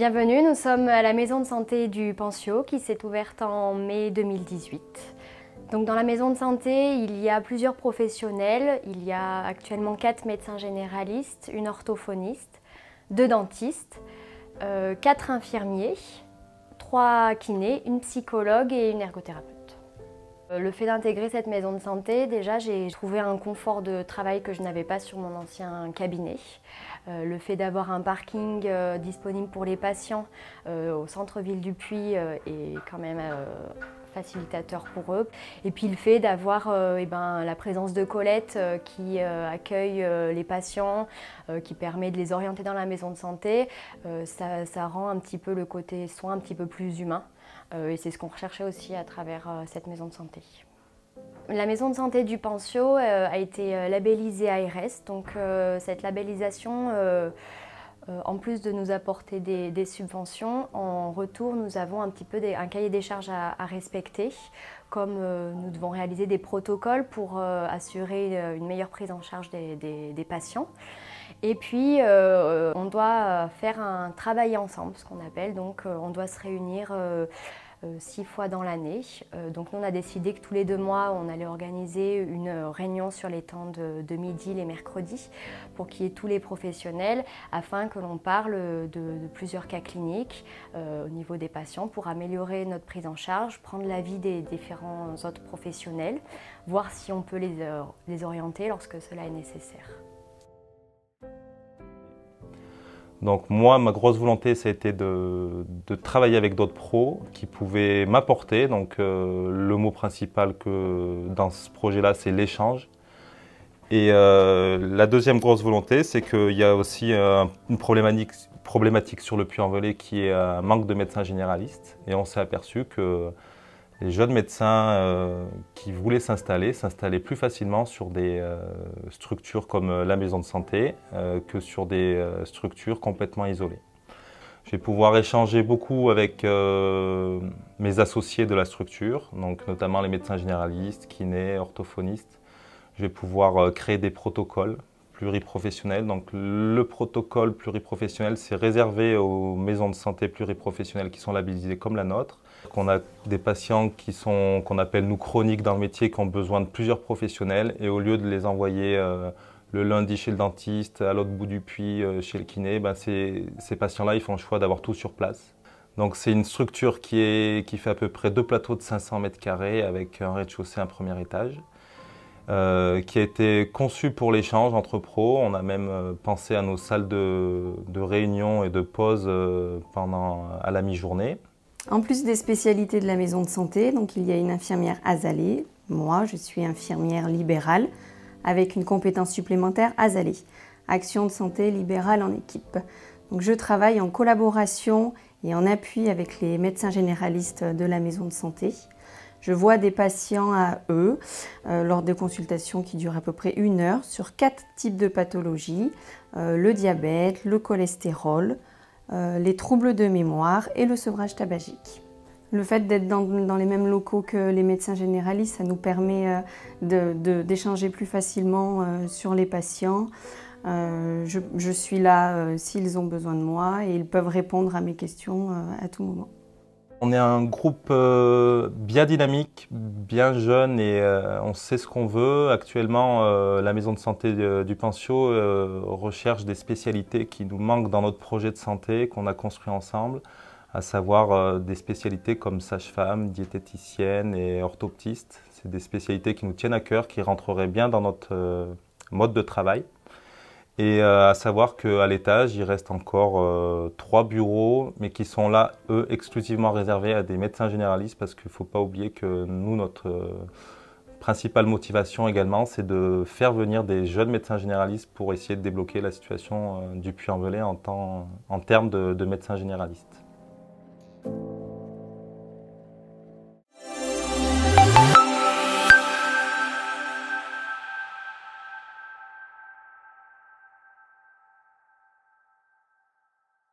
Bienvenue, nous sommes à la maison de santé du Pensiaux qui s'est ouverte en mai 2018. Donc dans la maison de santé, il y a plusieurs professionnels. Il y a actuellement 4 médecins généralistes, une orthophoniste, 2 dentistes, 4 infirmiers, 3 kinés, une psychologue et une ergothérapeute. Le fait d'intégrer cette maison de santé, déjà j'ai trouvé un confort de travail que je n'avais pas sur mon ancien cabinet. Le fait d'avoir un parking disponible pour les patients au centre-ville du Puy est quand même facilitateur pour eux. Et puis le fait d'avoir la présence de Colette qui accueille les patients, qui permet de les orienter dans la maison de santé, ça rend un petit peu le côté soin un petit peu plus humain. Et c'est ce qu'on recherchait aussi à travers cette maison de santé. La maison de santé du Pensiaux a été labellisée ARS, donc cette labellisation, en plus de nous apporter des subventions, en retour nous avons un petit peu un cahier des charges à respecter, comme nous devons réaliser des protocoles pour assurer une meilleure prise en charge des patients. Et puis on doit faire un travail ensemble, ce qu'on appelle, donc on doit se réunir 6 fois dans l'année. Donc nous on a décidé que tous les 2 mois on allait organiser une réunion sur les temps de midi les mercredis pour qu'il y ait tous les professionnels afin que l'on parle de plusieurs cas cliniques au niveau des patients pour améliorer notre prise en charge, prendre l'avis des différents autres professionnels, voir si on peut les orienter lorsque cela est nécessaire. Donc moi, ma grosse volonté, ça a été de travailler avec d'autres pros qui pouvaient m'apporter. Donc le mot principal dans ce projet-là, c'est l'échange. Et la deuxième grosse volonté, c'est qu'il y a aussi une problématique sur le Puy-en-Velay qui est un manque de médecins généralistes. Et on s'est aperçu que les jeunes médecins qui voulaient s'installer plus facilement sur des structures comme la maison de santé que sur des structures complètement isolées. Je vais pouvoir échanger beaucoup avec mes associés de la structure, donc notamment les médecins généralistes, kinés, orthophonistes. Je vais pouvoir créer des protocoles pluriprofessionnels. Donc le protocole pluriprofessionnel, c'est réservé aux maisons de santé pluriprofessionnelles qui sont labellisées comme la nôtre. On a des patients qu'on appelle nous chroniques dans le métier, qui ont besoin de plusieurs professionnels, et au lieu de les envoyer le lundi chez le dentiste, à l'autre bout du puits chez le kiné, ces patients-là ils font le choix d'avoir tout sur place. Donc c'est une structure qui fait à peu près 2 plateaux de 500 mètres carrés avec un rez-de-chaussée, un premier étage. Qui a été conçu pour l'échange entre pros. On a même pensé à nos salles de réunion et de pause à la mi-journée. En plus des spécialités de la maison de santé, donc il y a une infirmière ASALée. Moi, je suis infirmière libérale avec une compétence supplémentaire ASALée, Action de santé libérale en équipe. Donc je travaille en collaboration et en appui avec les médecins généralistes de la maison de santé. Je vois des patients à eux lors de consultations qui durent à peu près 1 heure sur 4 types de pathologies, le diabète, le cholestérol, les troubles de mémoire et le sevrage tabagique. Le fait d'être dans les mêmes locaux que les médecins généralistes, ça nous permet d'échanger plus facilement sur les patients. Je suis là s'ils ont besoin de moi et ils peuvent répondre à mes questions à tout moment. On est un groupe bien dynamique, bien jeune et on sait ce qu'on veut. Actuellement, la maison de santé du Pensiaux recherche des spécialités qui nous manquent dans notre projet de santé qu'on a construit ensemble, à savoir des spécialités comme sage-femme, diététicienne et orthoptiste. C'est des spécialités qui nous tiennent à cœur, qui rentreraient bien dans notre mode de travail. Et à savoir qu'à l'étage, il reste encore 3 bureaux, mais qui sont là, eux, exclusivement réservés à des médecins généralistes, parce qu'il ne faut pas oublier que nous, notre principale motivation également, c'est de faire venir des jeunes médecins généralistes pour essayer de débloquer la situation du Puy-en-Velay en termes de médecins généralistes.